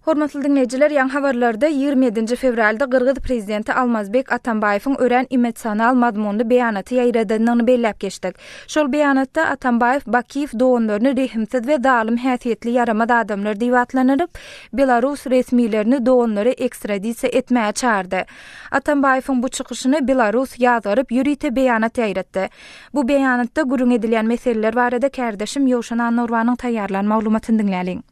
Hormatly dinleyijiler, ýa habarlarda 27 fevralda Gyrgyz prezidenti Almazbek Atambaýewiň ören emosional mazmunly beýanaty ýaýradynyny bellep geçdik. Şol beýanatda Atambaýew Bakiýew doganlaryny rehimsiz we dalym häsiýetli yaramaz adamlar diýip atlanyryp, Belarus resmiýlerini doganlary ekstradisiýa etmäge çağırdy. Atambaýewiň bu çykyşyny Belarus ýazyryp ýürite beýanat ýaýratdy. Bu beýanatda gurung edilýän meseleler barada kärdeşim Owganystanyň Türkmenistanyň taýýarlan maglumatyny dinläliň.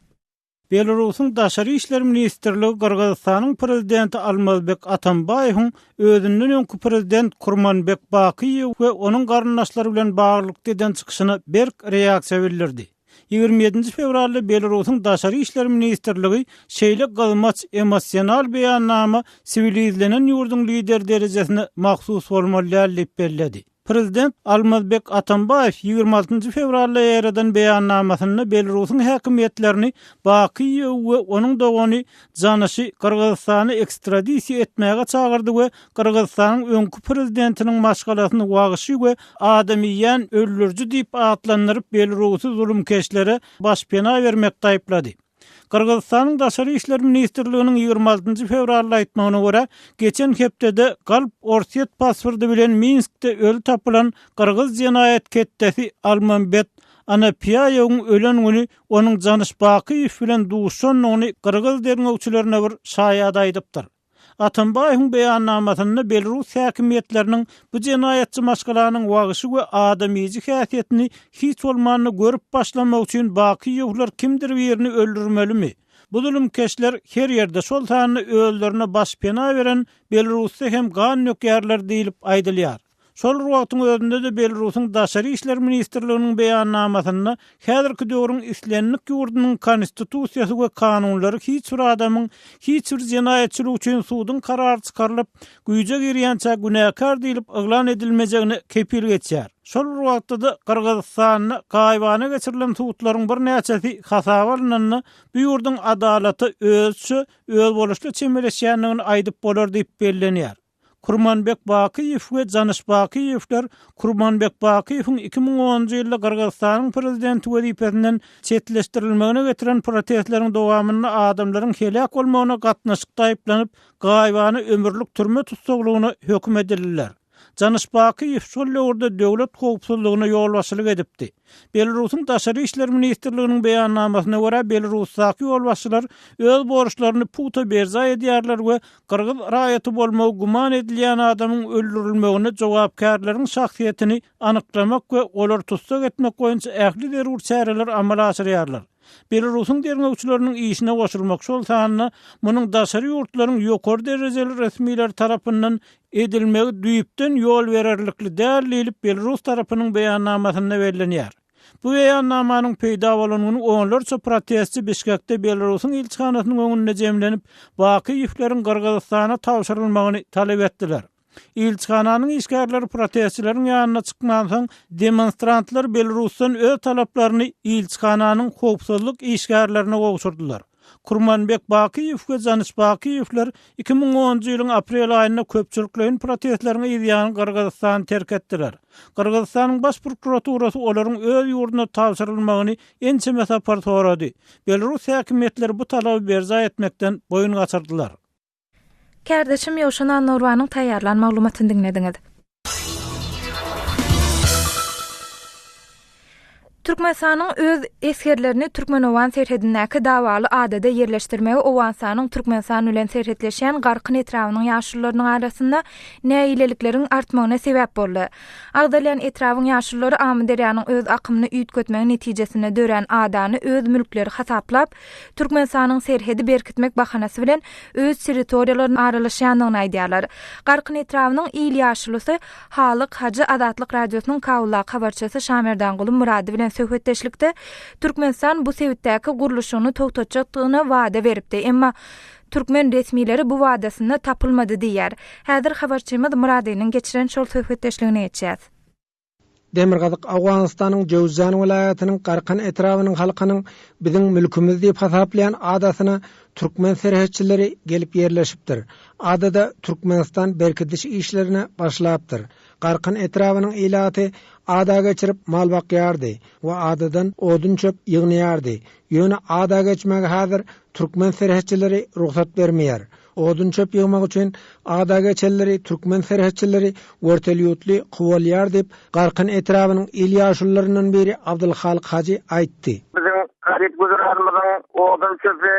Belarusyň Daşary işler ministrligi Gyrgyzstanyň prezidenti Almazbek Atambaýewiň özünden öňkü prezident Kurmanbek Bakiýew we onuň garyndaşlary bilen baglyk eden çykyşyna berk reaksiýa bildirdi. 27 fevralda Belarusyň Daşary işler ministrligi şeýle gylmaç emosional beýannama sivilizlenen ýurduň lider derejesine mahsus bolmaly diýip bellädi. Prezident Almazbek Atambaýew 26 fevralda ýaradan beýannamasyny Belarusyň häkimetlerini Bakiýew we onuň dogany janyşy Gyrgyzstany ekstradisiýa etmäge çağırdy we Gyrgyzstanyň öňkü prezidentiniň maşgalasyny wagyşy we adamyň öldürjü diýip atlandyryp Belarusy zulümkeşlere başpena bermekde aýplady. Gyrgyzstanyň Daşary işler ministrliginiň 26 fevralda aýtmagyna görä, geçen hepdede Galp Orset pasporty bilen Minskde öl tapylan Gyrgyz jenaýat ketdesi Almanbek Anapiýaýewiň ölen güni onuň janyş Bakiýew bilen duşanyny Gyrgyz derňewçilerine bir şaýada aýdypdyr. Atambaýewiň beýannamasyny Belarus häkimetleriniň bu jenaýatçy maşgalanyň wagyşy we adamyjy häsiýetini hiç bolmanyny görüp başlamak üçin Bakiýewler kimdir birini öldürmelimi? Bu zulümkeşler her ýerde şol sany öldürine başpena beren Belarusda hem gan nökärler diýilip aýdylýar. Şol wagtyň özünde de Belarusyň Daşary işler ministrliginiň beýannamasyny häzirki döwrüň islenlik ýurdunyň konstitusiýasy we kanunlary hiç bir adamyň hiç bir jenaýetçilik üçin suwdyň karary çykarylyp güýje girýänçe günäkar diýilip yglan edilmejegine kepil geçýär. Şol wagtda da Gyrgyzstanyň gaýbana geçirilen suwtlaryň bir näçesi hasaba alynanyny bu ýurduň adalaty öz boluşly çemeleşýändigini aýdyp bolar diýip bellenýär. Kurmanbek Bakiýew we janyş Bakiýewler Kurmanbek Bakiýewiň 2010-njy ýylda Gyrgyzstanyň prezidenti wezipesinden çetleşdirilmegine getiren protestleriň dowamyny adamlaryň helak bolmagyna gatnaşykda aýplanyp gaýbany ömürlük türme tutsaglygyna hökm edildiler. Janyş Bakiýew şol ýurda döwlet howpsuzlygyna ýol başçylyk edipdi. Belarusyň Daşary işler ministrliginiň beýannamasyna görä Belarusdaky ýolbaşçylar öz borçlaryny puta berza edýärler we Gyrgyz raýaty bolmagy guman edilýän adamyň öldürilmegine jogapkärleriň şahsiýetini anyklamak we olar tutsak etmek boýunça ähli derur çäreler amal aşyrýarlar. Belarusyň derňewçileriniň işine goşulmak şol sanyny munyň daşary ýurtlaryň ýokary derejeli resmiýler tarapyndan edilmegi düýüpden ýol bererlikli däl diýilip Belarus tarapynyň beýannamasyna bellenýär. Bu beýannamanyň peýda bolanyny onlarça protestçi Bişkekde Belarusyň elçixanasynyň öňünde jemlenip Bakiýewleriň Gyrgyzstana tapşyrylmagyny talep etdiler. Elçixananyň işgärleri protestçileriň ýanyna çykman soň demonstrantlar Belarusdan öz talaplaryny elçixananyň howpsuzlyk işgärlerine gowşurdylar. Kurmanbek Bakiýew we janyş Bakiýewler 2010-njy ýylyň aprel aýynda köpçüliklerin protestlerine ýygyň Gyrgyzstany terk etdiler. Gyrgyzstanyň baş prokuraturasy olaryň öz ýurduna tapşyrylmagyny ençe mesapar sorady. Belarus häkimetleri bu talaby berza etmekden boyun gaçyrdylar. Kärdeşim Owganystanyň Türkmenistanyň taýýarlan maglumatyny dinlediňiz. Türkmenistanyň öz esgerlerini Türkmen-owgan serhedindäki dawaly adada ýerleşdirmegi Owganystanyň Türkmenistan bilen serhetleşýän garkyn etrabynyň ýaşullarynyň arasynda nägilelikleriň artmagyna sebäp boldy. Agdalan etrabyň ýaşullary amderýanyň öz akymyny üýtgetmegi netijesinde dören adany öz mülkleri hasaplap, Türkmenistanyň serhedi berkitmek bahanasy bilen öz territoriýalaryny aralaşýandygyny aýdýarlar. Garkyn etrabynyň ýyl ýaşulysy Halyk Hajy Adatlyk radiosynyň Kawula habarçysy Şamerdan Guly Murady bilen söhbetleşlikde Türkmenistan bu sebäpdäki guruluşyny togtatjakdygyna wada beripdi. Emma Türkmen resmiýleri bu wadasyny tapylmady diýär. Häzir habarçymyz Muradynyň geçiren şol söhbetleşligini etýär. Demirgazyk Owganystanyň Jowzan welaýatynyň garkyn etrabynyň halkynyň biziň mülkimiz diýip hasaplayan adasyna Türkmen serhetçileri gelip ýerleşipdir. Adada Türkmenistan berkitiş işlerine başlapdyr. Garkyn etrabynyň ilaty ada geçirip mal bakýardy we adadan odun çöp ýygnaýardy. Ýöne ada geçmege hazır Türkmen serhetçileri ruhsat bermeýär. Odun çöp ýygmak üçin ada geçenleri Türkmen serhetçileri wörtelýutly gowalýar dep garkyn etrabynyň il ýaşullarynyň biri Abdulhalik Haji aýtdy. Bizim garip guzurlarymyzyň odun çöpü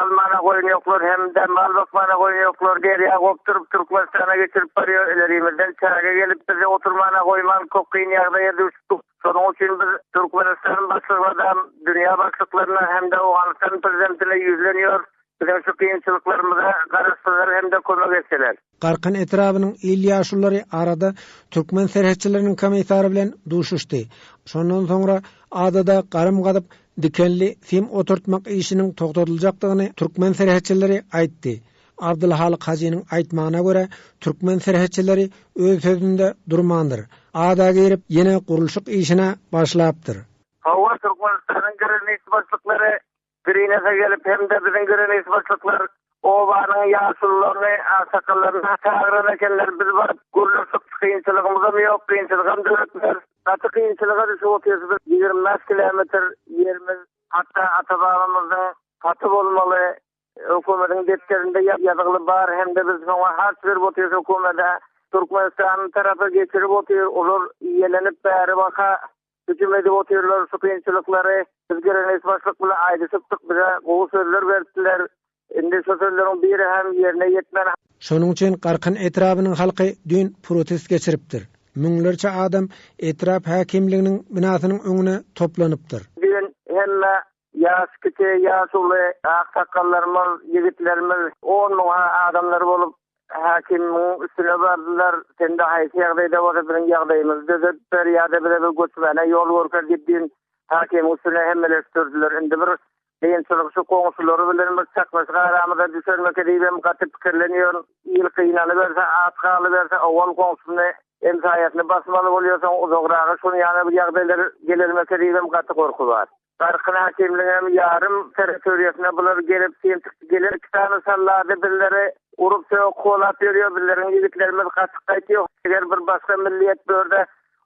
almana goýanýoklar hem de mal bakmana goýanýoklar gerýä gopturup Türkmenistana geçirip barýar. Elerimizden çaga gelip bize oturmana goýman kokyn ýagdaýa düşdik. Şonuň üçin biz Türkmenistan başlygydan dünýä başlyklaryna hem de Owganystanyň prezidentine ýüzlenýär. Bizim şu kıyınçılıklarımıza karıştırır hem de konak etseler. Garkyn etrabynyň il ýaşullary arada Türkmen serhetçileriniň komissary bilen duşuşdy. Şondan soňra adada garym gadyp dikenli film oturtmak işiniň togtatyljakdygyny Türkmen serhetçileri aýtdy. Abdulhalik Haji'nin aýtmagyna görä Türkmen serhetçileri öz sözünde durmandyr. Ada girip ýene gurulşyk işine başlapdyr. Hawa Türkmenistanyň gyrgyz başlyklary Birine gelip hem de bizim gyrgyz başlyklar Owanyň ýaşullaryny, sakallarına çağıran ekenler biz var. Gurlup kıyınçılığımıza mı yok, kıyınçılığım dövekler. Katı kıyınçılığa düşüp otuyoruz. 20 kilometre yerimiz, hatta atabağımızın katı olmalı. Hükümetin detlerinde yazılı var. Hem de biz ona harç verip otuyoruz hükümete. Türkmenistan tarafı geçirip otuyor. Olur yelenip bäri baka hücum edip otuyorlar şu kıyınçılıkları. Biz gyrgyz başlykla aýdyşypdyk, bize gowy sözler berdiler. Indi şu sözleriň biri hem ýerine ýetmän. Şonuň üçin garkyn etrabynyň halky dün protest geçiripdir. Müňlerçe adam etrap häkimliginiň binasynyň öňüne toplanypdyr. Dün hemme ýaş kiçi, ýaşuly, aksakallarymyz, ýigitlerimiz 10 000 adamlar bolup häkimiň üstüne bardylar. Sende haýsy ýagdaýda bolsa biziň ýagdaýymyzda bir ýa-da bir göçmene ýol görker diýip hakim üstüne hemeleşdirdiler. Indi bir kıyınçılık şu koňsulary bilen bir çakmaşyk aramyza düşermeke diýip gaty pikirlenýär. Ýyl kıynaly berse, atgaly berse, owal koňsulyny emsaýatyny basmaly bolýarsa, uzagraga şonu ýa-da bir ýagdaýlar gelermeke diýip gaty gorky bar. Garkyn hakimligiň ýarym territoriýasyna bular gelip gelir kitany sallady billeri urup söýüp kolap berýär, billeriň ýigitlerimiz gatyk gaýtýar. Eger bir başga milliýet börde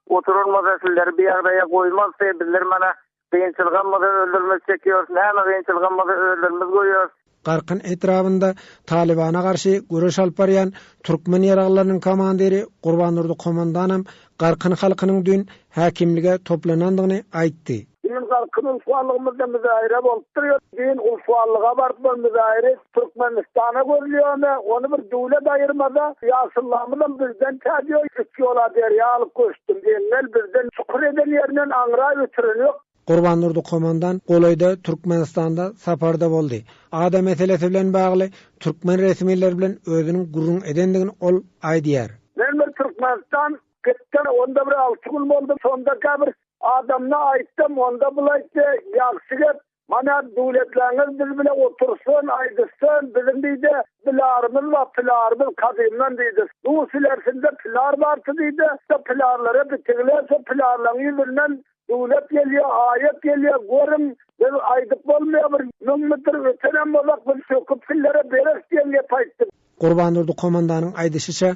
oturulmasa sizler bir ýagdaýa goýmazsa bizler mana kıyınçılığımızı öldürmez çekiyoruz. Näme kıyınçılığımızı öldürmez goýýar. Garkyn etrabynda Talibana garşy göreş alp barýan Türkmen ýaraglarynyň komandiri Gurbanurdy komandanam garkyn halkynyň dün häkimlige toplanandygyny aýtdy. Bizim halkın ulfalığımızda müzahire bolup duruyor. Din ulfallığa barıp müzahire Türkmenistan'a görülüyor. Onu bir dövlet ayırmada ýaşullarymyz bizden tädiyor. 3 ýola derýa alyp köçdüm diýenler bizden çukur eden ýerinden aňra götürülýär. Gurbanurdy komandan Golaýda Türkmenistanda saparda boldy. Ada meselesi bilen bagly Türkmen resmiýetleri bilen özüniň gurrun edendigini ol aýdýar. Men bir Türkmenistan gitdim, onda bir 6 gün boldy. Sonda bir adamna aýtdym, onda bulaýdy, ýaxşy gep, mana döwletleriniz biz bilen otursun, aýdysyn, bizim diýdi, pilarymyz we pilarymyz kadymdan diýdi. Bu silersinde pilar bardy diýdi. Bu pilarlara bitirlerse pilarlaryň ýüzünden döwlet gelýär, aýat gelýär, görüm, biz aýdyp bolmaýar, bir mümitdir ötenem bolak, bir söküp pillere beres diýip aýtdym. Gurbanurdy komandanyň aýdyşyça,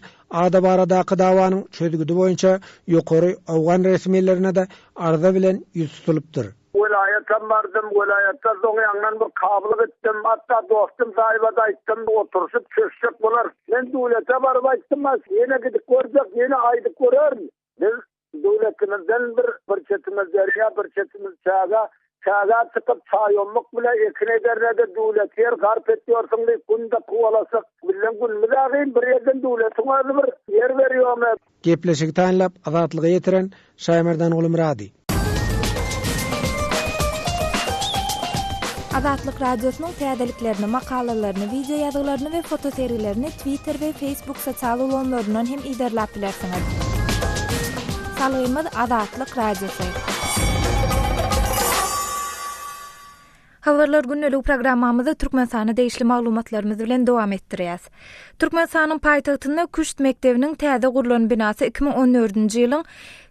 ada baradaky dawanyň çözgüdi boýunça ýokary Owgan resmiýetlerine de arza bilen ýüz tutulupdyr. Welayata bardım, welayatda soň ýandan bir kabul etdim, hatta dostum saýbada aýtdym, oturuşyp köşek bolar. Men döwlete baryp aýtdym, ýene gidip görjek, ýene aýdyp görerim. Biz döwletimizden bir çetimiz derýa, bir çetimiz çaga çıkıp çayonluk bile ekin ederlerde döwlet yer garp etýärsiň diýip günde kuwalasak bilen günmüzagyn bir ýerden döwletiň özü bir yer berýärmi? Gepleşik taýlap azatlygy ýetiren Şaýmerdan Ulumrady. Azatlyk radiosynyň täzeliklerini, makalalaryny, video ýazgalaryny we foto seriýlerini Twitter we Facebook sosial ulanlaryndan hem iderläp bilersiňiz. Salymyz Azatlyk radiosy. Habarlar gündelik programmamyzda Türkmenistana değişli maglumatlarymyz bilen dowam etdirýäs. Türkmenistanyň paýtagtynda Küşt mektebiniň täze gurulan binasy 2014-nji ýylyň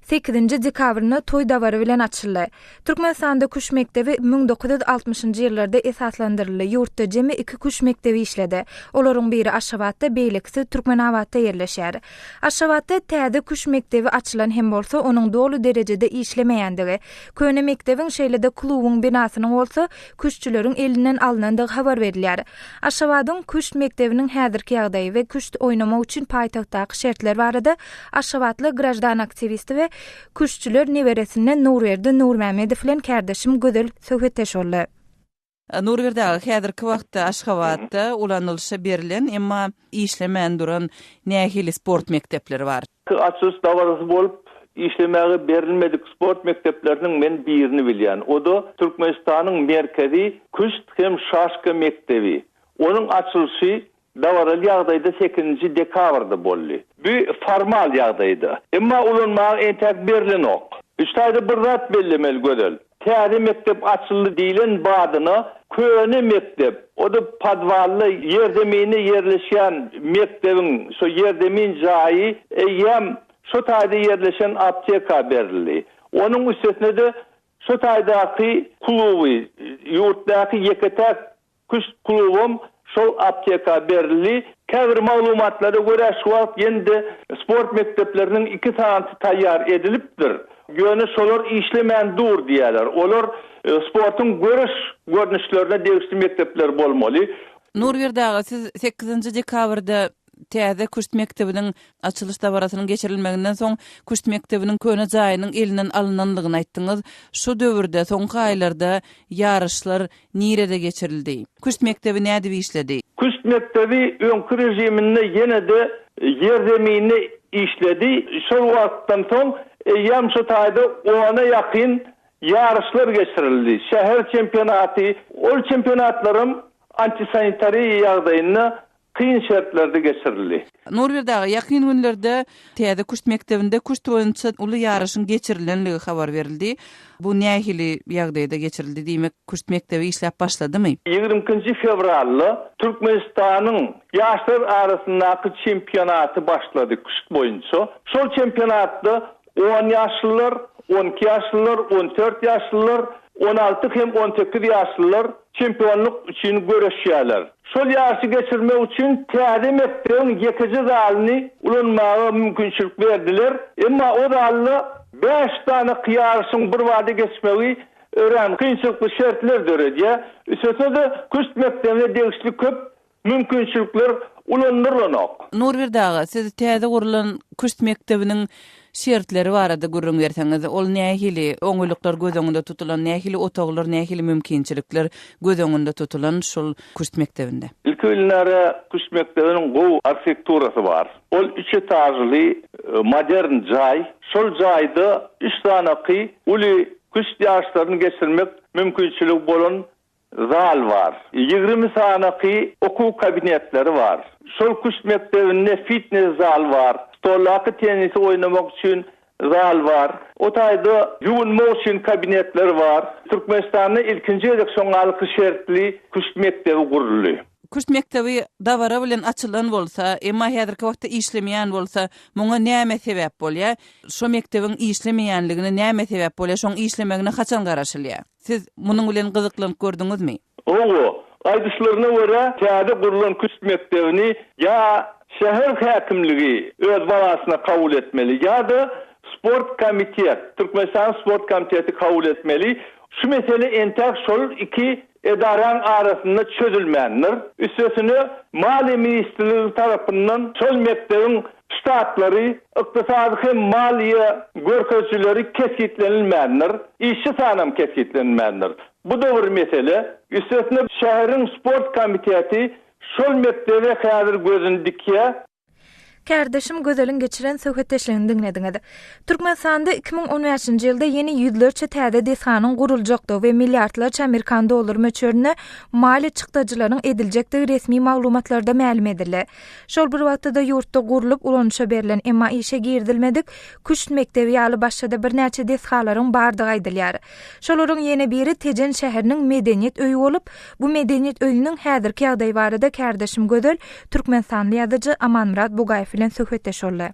8-nji dekabryny toy dawary bilen açyldy. Türkmenistanda küşt mektebi 1960-njy ýyllarda esaslandyryldy. Ýurtda jemi 2 küşt mektebi işledi. Olaryň biri Aşgabatda, beýlekisi Türkmen-owgan'da ýerleşýär. Aşgabatda täze küşt mektebi açylan hem bolsa, onuň dolu derejede işlemeýändigi, köne mektebiň şeýlede klubyň binasynyň bolsa, küştçüleriň elinden alynandygy habar berilýär. Aşgabatyň küşt mektebiniň häzirki ýagdaýy we küşt oynamak üçin paýtagtdaky şertler barada Aşgabatly grajdan aktivisti we küştçüler neberesine Nurverdi Nurmämedow bilen kardeşim gözel söhbetleşýärler. Nurverdi häzirki wagtda Aşgabatda ulanylşa berlen, emma işlemän duran nähili sport mektepleri bar. Açyş dawarysy bolup işlemegi berilmedik sport mekteplerinin men birini bilýän. O da Türkmenistanyň merkezi küşt hem şaşka mektebi. Onun açılışı dawaly ýagdaýda 8-nji dekabrda boldy. Bu formal ýagdaýda. Emma ulanmaga entek berlen ok. 3 aýda bir rat bellemeli gödel. Täze mektep açyldy diýilen badyna köne mektep, o da padwally ýerdemine ýerleşýän mektebiň şo ýerdemin jaýy eýem şo taýda ýerleşen apteka berildi. Onuň üstesine de şo taýdaky kluby, ýurtdaky ýeketek küşt klubum şol apteka berildi. Käbir maglumatlara görä şu wagt ýende sport mektepleriniň 2 sanaty taýýar edilipdir. Göni şolar işlemän dur diýerler. Olar sportyň görnüşlerine degişli mektepler bolmaly. Nurverdi, siz 8-nji dekabrda täze küşt mektebiniň açylış dawarasynyň geçirilmeginden soň küşt mektebiniň köne jaýynyň elinden alynandygyny aýtdyňyz. Şu döwürde soňky aýlarda ýarışlar nirede geçirildi? Küşt mektebi näde işledi? Küşt mektebi öňkü rejiminde ýene-de ýerdemini işledi. Şol wagtdan soň ýam şu taýda 10'a ýakyn ýarışlar geçirildi. Şäher çempionaty, ol çempionatlarym antisanitariýa ýagdaýyna kıyın şertlerde geçirildi. Nurverdi, ýakyn günlerde täze küşt mektebinde küşt boýunça uly ýarışyň geçirilenligi habar berildi. Bu nähili ýagdaýda geçirildi diýmek, küşt mektebi işläp başladymy? 20 fevralda Türkmenistanyň ýaşlar arasyndaky çempionaty başlady küşt boýunça. Şol çempionatda 10 ýaşlylar, 12 ýaşlylar, 14 ýaşlylar, 16 hem 18 ýaşlylar çempionluk üçin görüşýärler. Şol ýaşy geçirmek üçin täze mektebiň ýekeji zalyny ulanmaga mümkinçilik berdiler. Emma o zaly 5 tane ýarşyň bir wagtda geçmegi ören kynçylykly şertler döredýär. Üstesinde küşt mektebine degişli köp mümkinçilikler ulandyrylanyk. Nurverdi, siz täze gurulan küşt mektebiniň şertleri barada gurrun berseňiz, ol nähili oňulyklar göz öňünde tutulan, nähili otaglar, nähili mümkinçilikler göz öňünde tutulan şol küşt mektebinde? İlk ýyllary küşt mektebiniň gowy arxitekturasy bar. Ol 3 etažly modern jaý. Şol jaýda 3 sanaky uly küşt ýaşlaryny geçirmek mümkinçiligi bolan zal var. 20 sanaky okuw kabinetleri var. Şol küşt mektebinde fitness zal var. Stollaky tenisi oynamak üçin zal var. O taýda ýuwunmak üçin kabinetler var. Türkmenistanyň ilkinji edekşoňalyky şertli küşt mektebi guruldy. Küşt mektebi dawara bilen açylan bolsa, emma häzirki wagtda işlemeýän bolsa, muňa näme sebäp bolýar? Şo mektebiň işlemeýänligine näme sebäp bolýar? Şoň işlemegine haçan garaşylýar? Siz munyň bilen gyzyklanyp gördüňizmi? Owo, aýdyşlaryna görä, täze gurulan küşt mektebini ýa şäher häkimligi öz balasyna kabul etmeli ýa-da sport komitet, Türkmenistan sport komiteti kabul etmeli. Şu mesele entek şol 2 edaran arasında çözülmendir. Üstesine Mali Ministrligi tarapyndan şol mektebiň ştatlary, ykdysady hem maliýe görkezçileri kesitlenilmendir. İşçi sanam kesitlenilmendir. Bu da bir mesele. Üstesine şäheriň sport komiteti şol mektebe häzir gözüni dikýär. Kardeşim gözelin geçiren söhbetleşlerini dinlediňiz. Türkmenistanda 2015-nji ýylda ýeni ýüzlerçe täze deshanyň guruljakdy we milliardlarça Amerikan dollary möçberine mali çykdyjylaryň ediljekdigi resmi maglumatlarda ma'lum edildi. Şol bir wagtda ýurtda gurlup ulanışa berilen emma işe girdilmedik küşt mektebi ýaly başda bir näçe deshalaryň bardygy aýdylýar. Şolaryň ýene biri Tejen şäheriniň medeniýet öýü bolup, bu medeniýet öýüniň häzirki ýagdaýy barada kardeşim gözel Türkmenistanly ýazyjy Amanmurat Bugaýew bilen söhbetleşýärler.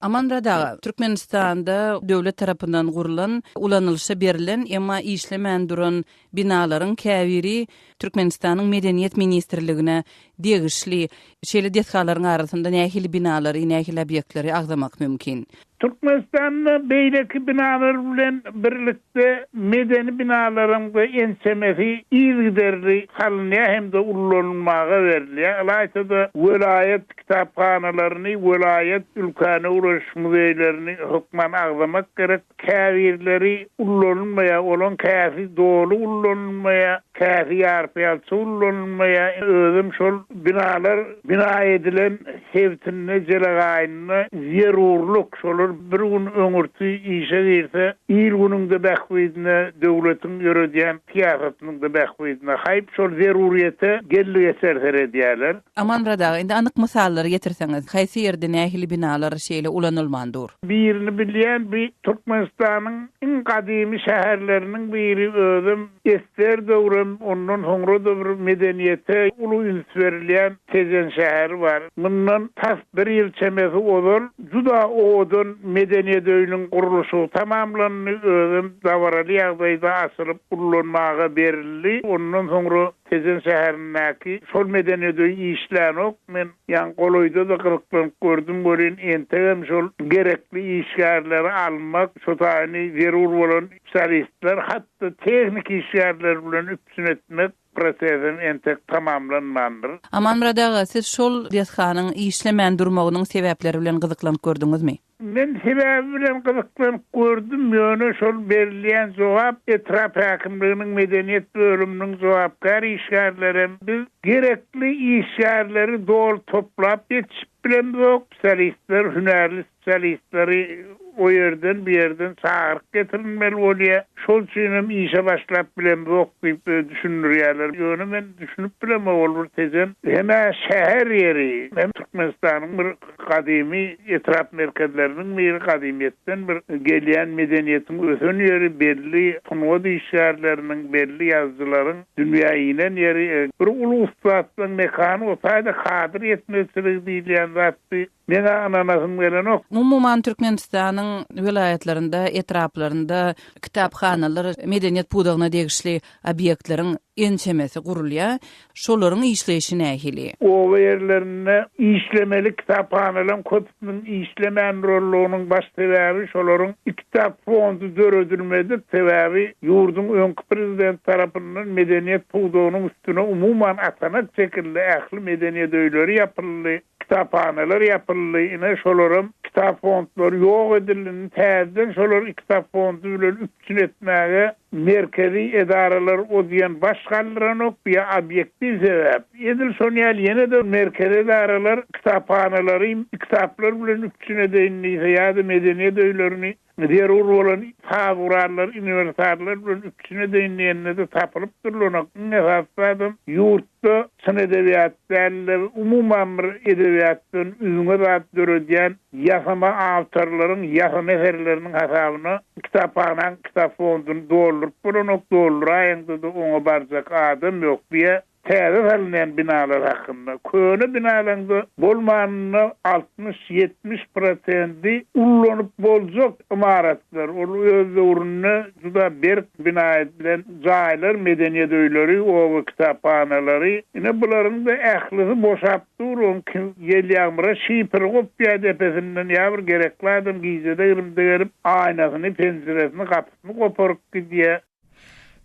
Amanrada Türkmenistanda döwlet tarapyndan gurulan ulanylşa berlen emma işlemän duran binaların käwiri Türkmenistanyň medeniýet ministrligine degişli şeýle detgallaryň arasynda nähili binalary, nähili obýektleri agdamak mümkin. Türkmenistan'da beyleki binalar bilen birlikte medeni binaların da ensemesi ilgiderli halınıya hem de ulanylmaga veriliyor. Alaysa da velayet kitaphanalaryny, velayet ülkany uğraş muzeylerini hukman agdamak gerek. Käwirleri ulanylmaya olan käfi dolu ulanylmaya, käfi ýarpýalçy ulanylmaya özüm şol binalar bina edilen hewtinne jelagaýyny zerurluk şol bir gün öňürti işe girse, il günüňde bähwidine döwletiň ýöredýän tiýatratynyň da bähwidine haýp şol zeruriýete gellige serher edýärler. Amanrada indi anyk mysallary getirseňiz, haýsy ýerde nähili binalar şeýle ulanylmandyr? Birini bilýän bir Türkmenistanyň iň gadymy şäherleriniň biri özüm Ester döwrüm, ondan soňra da bir medeniýete uly üns berilýän Tezen şäheri bar. Mundan tas bir ýyl çemesi odol, juda odun medeniýet öýüniň guruluşy tamamlandy, özüm dawaly ýagdaýda asylyp ulanylmaga berildi. Ondan soňra Tezen şäherindäki şol medeniýet öýü işlänok men ýan goloýda da gyryklan gördüm, gören entegem şol gerekli işgärleri almak, şo taýyny zerur bolan spesialistler, hatda teknik işgärler bilen üpsün etmek prosesin entek tamamlanmandyr. Amanrada siz şol detganyň işlemän durmagynyň sebäpleri bilen gyzyklanyp gördüňizmi? Men sebebi bilen gyzyklanyp gördüm, ýöne şol berilýän jogap etrap häkimliginiň medeniýet bölüminiň jogapkary işgärleri biz gerekli işgärleri dol toplap ýetişip bilen yok. Spesialistler, hünärli spesialistleri o yerden bir yerden çağırıp getirilmeli bolýar. Şol üçin işe başlap bilen yok diýip düşünýärler. Ýöne men düşünüp bilen bolur tezen. Heme şäher ýeri, hem Türkmenistanyň bir gadymy etrap merkezleriniň bir gadymyetden bir gelýän medeniýetiň ösen ýeri, belli tunwad işgärleriniň, belli ýazgylaryň dünýäýinden ýeri, bir uly ustatyň mekany o taýda hadyr etmezligi diýilýän zatdy. Mene ananasym gelen ok. Umuman Türkmenistanyň vilayetlerinde, etraplarında kitapxanalar, medeniýet pudagyna degişli obýektleriň ençemesi gurulýar. Şolaryň işleýişi nähili? O ýerlerine işlemeli kitaphanalaryň köpüniň işlemän rollugynyň baş sebäbi şolaryň kitap fondu döredilmedi sebäbi ýurdun öňkü prezident tarapyndan medeniýet pudagynyň üstüne umuman atanak çekildi, ähli medeniýet öýleri ýapyldy. Kitaphaneler yapıldı. Yine şolarım kitap fondları yok edildi. Täzeden şolar kitap fondu bilen üpsün etmäge merkezi edaralar o diýen başgallaryň ok bir obyektiv sebäp. Edil sonýal ýene de merkezi edaralar kitaphanelary kitaplar bilen üpsün edýänli ýa-da medeniýet öýlerini zerur bolan fewrallar, üniversiteler bilen üpsün edýänli de tapylyp durulnak. Nähäsdem ýurtda syn edebiýatda umuman bir edebiýatdan üzüňe zat döredýän ýasama awtorlaryň ýasama eserleriniň hasabyna kitaphanan kitap fonduny doldurup bolanyk dolduraýanda da oňa barjak adam ýok diýe täze salynýan binalar hakynda. Köne binalarynda bolmanyny 60-70% ullanyp boljak imaratlar. Ol öz öwrüne juda berk bina edilen jaýlar, medeniýet öýleri, o kitaphanalary. Ine bularyň da ählisi boşap durun ki ýelýamra şipir gopýa depesinden ýa bir gerekli adam giýjede ýerimde gelip aýnasyny, penseresini, gapysyny goparyp gidýär.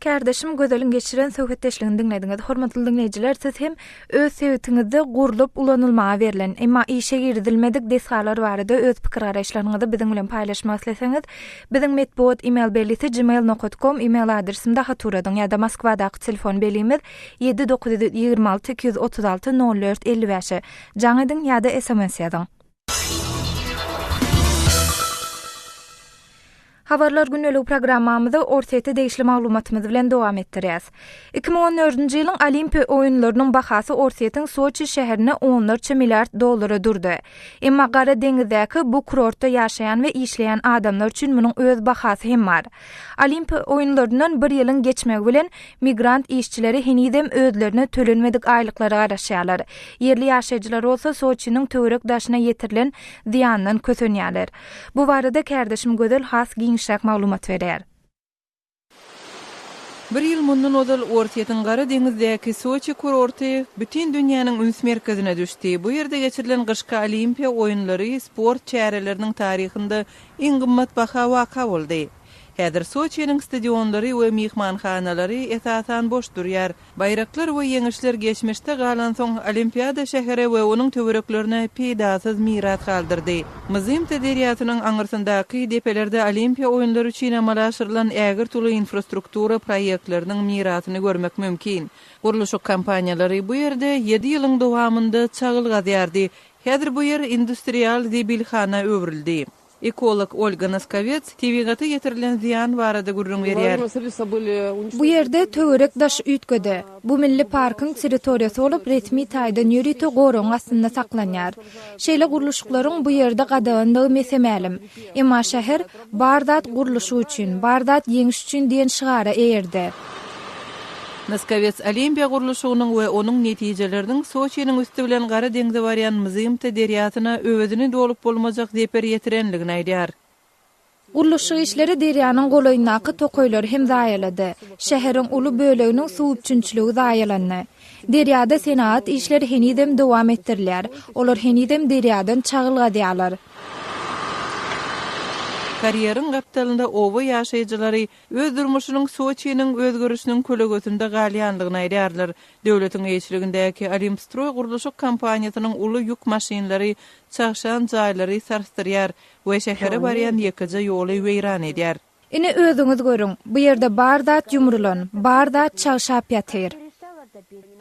Kardeşim gözelin geçiren söhbetdeşligini dinlediňiz. Hormatly dinleýijiler, siz hem öz sebäpiniňizde gurlup ulanylmaga berilen emma işe girdilmedik desgalar barada öz pikir garaşlaryňyzy biziň bilen paýlaşmak isleseňiz, biziň medbuat email belisi gmail.com email adresimde haturadyň ýa-da Moskwadaky telefon belimiz 7926 236 04 55. Jaňydyň ýa-da SMS ýazyň. Habarlar gündeligi programmamyzda ortaýety değişli maglumatymyz bilen dowam etdirýäs. 2014-nji ýylyň Olimpiýa oýunlarynyň bahasy ortaýetyň Soçi şäherine $10 milyard durdy. Emma Gara deňizdäki bu kurortda ýaşaýan we işleýän adamlar üçin munyň öz bahasy hem bar. Olimpiýa oýunlaryndan bir ýylyň geçmegi bilen migrant işçileri henidem özlerine tölenmedik aýlyklary garaşýarlar. Yerli ýaşaýjylar bolsa Soçinyň töwerek daşyna ýetirilen ziýandan kösenýärler. Bu barada kardeşim Gödel has giňişräk maglumat berýär. Bir ýyl mundan odal ortaýetyň Gara deňizdäki Soçi kurorty bütün dünýäniň üns merkezine düşdi. Bu ýerde geçirilen gyşky Olimpiýa oýunlary sport çäreleriniň taryhynda iň gymmat baha waka boldy. Häzir Soçiň stadionlary we mihmanhanalary esasan boş durýar. Bayraklar we ýeňişler geçmişde galan soň Olimpiýada şäheri we onuň töwereklerine peýdasyz mirat galdyrdy. Myzym tederiýatynyň aňyrsyndaky depelerde Olimpiýa oýunlary üçin amalaşyrylan ägir tuly infrastruktura proýektleriniň miratyny görmek mümkin. Gurluş kampaniýalary bu ýerde 7 ýylyň dowamında çagylgaýardy. Häzir bu ýer industrial zibilhana öwrildi. Ekolog Owganystanyň TV'gata getirilen ziyan barada gurrun berýär. Bu ýerde töwerek daş üýtgede. Bu milli parkyň territoriýasy bolup resmi taýdan ýürüti goraň astynda saklanýar. Şeýle guruluşlaryň bu ýerde gadawandygy mesemälim. Emma şäher bardat guruluşy üçin, bardat ýeňiş üçin diýen şigara eýerdi. Naskavets Olimpiýa guruluşynyň we onuň netijeleriniň Soçinyň üstü bilen Gara deňde barýan myzym tederiýatyna öwedini dolup bolmajak zeper ýetirenligini aýdýar. Guruluşy işleri derýanyň golaýyndaky tokoýlary hem zaýalady. Şäheriň uly böleginiň suwupçunçylygy zaýalandy. Derýada senat işleri henidem dowam etdirilýär. Olar henidem derýadan çagylgaýarlar. Karyerin gaptalynda owa ýaşaýjylary öz durmuşynyň Soçinyň özgörüşiniň kölegötünde galýanlygyny aýdýarlar. Döwletiň eýçiligindäki Olimstroy guruluşy kampaniýasynyň uly ýük maşinlary çagşan jaýlary sarstyrýar we şähere barýan ýekeje ýoly weýran edýär. Ine özüňiz görüň, bu ýerde bardat ýumrulan, bardat çagşap ýatyr.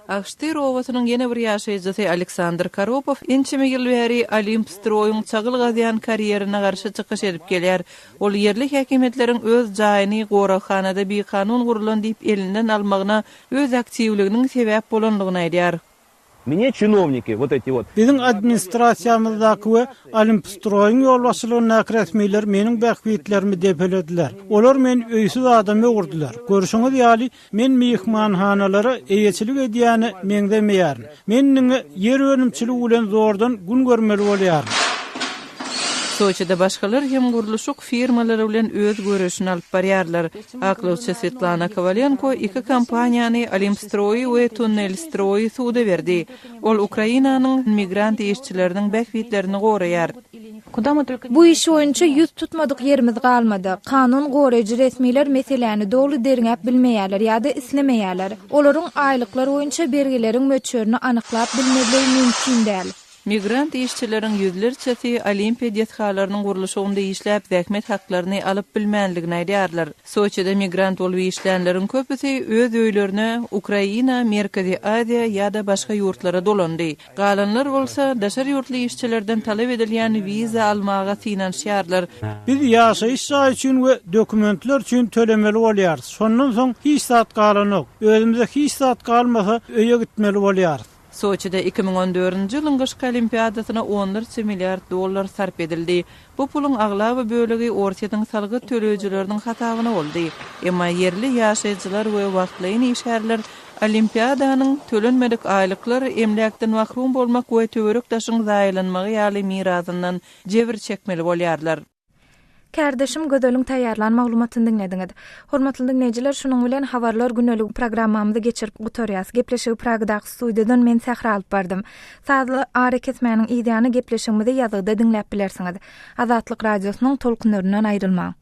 Aşgabatda owasynyň ýene bir ýaşaýjysy Aleksandr Karopov inçime ýyl bäri Olimstroyň çagylgaýan karýerine garşy çykyş edip gelýär. Ol ýerli häkimetleriň öz jaýyny goraxanada bir kanun gurulan diýip elinden almagyna öz aktiwliginiň sebäp bolanlygyny aýdýar. Мне чиновники вот эти вот. Bizim administrasiýamyzdaky we Olimstroyň ýolbaşçylygyna resmiler meniň bähwitlerimi depelediler. Olar men öýsüz adamy gurdular. Görüşüňiz ýaly men mihmanhanalary eýeçilik edýäni meňde meýär. Meniň ýer önümçiligi bilen zordan gün görmeli bolýar. Soçida başgalar hem guruluşyk firmalary bilen öz görüşini alyp barýarlar. Aklawçy Svetlana Kovalenko iki kampaniýany Olimstroy we Tunnelstroy suwda berdi. Ol Ukrainanyň migrant işçileriniň bähwitlerini goraýar. Bu iş boýunça ýüz tutmadyk ýerimiz galmady. Kanun goraýjy resmiler meseleni dogry derňäp bilmeýärler ýa-da islemeýärler. Olaryň aýlyklary boýunça bergileriň möçürini anyklap bilmegleri mümkin däl. Migrant işçilerin yüzlerçesi Olimpiya detxalarynyň guruluşynda işläp zähmet haklaryny alyp bilmänligini aýdýarlar. Soçida migrant bolup işlänleriň köpüsi öz öýlerine Ukraina, Merkezi Aziýa ýa-da başga ýurtlara dolandy. Galanlar bolsa daşary ýurtly işçilerden talep edilýän wiza almaga finansiýarlar. Biz ýaşaýyş jaý üçin we dokumentler üçin tölemeli bolýar. Şondan soň hiç saat galanok. Özümize hiç saat galmasa öýe gitmeli bolýar. Soçida 2014-nji ýylyň gyşky olimpiadasyna $10 milyard sarp edildi. Bu pulun aglaby bölegi ortaýetyň salgy töleýüjileriniň hatawyna boldy. Emma yerli ýaşaýjylar we wagtlaýyn işgärler olimpiadanyň tölenmedik aýlyklar emlekden mahrum bolmak we töwerek daşyň zaýlanmagy ýaly mirazyndan jebir çekmeli bolýarlar. Kardeşim Gödeliň taýýarlan maglumatyny dinlediňiz. Hormatly dinleýijiler, şunuň bilen Habarlar gündeligi programmamyzdy geçirip gutarýas. Gepleşigi Pragdaky studiýadan men Sähra alyp bardym. Saatly areketmäniň ideýany gepleşigimizde ýazgyda dinläp bilersiňiz. Azatlyk radiosynyň tolkunlarynyň aýrylmaň.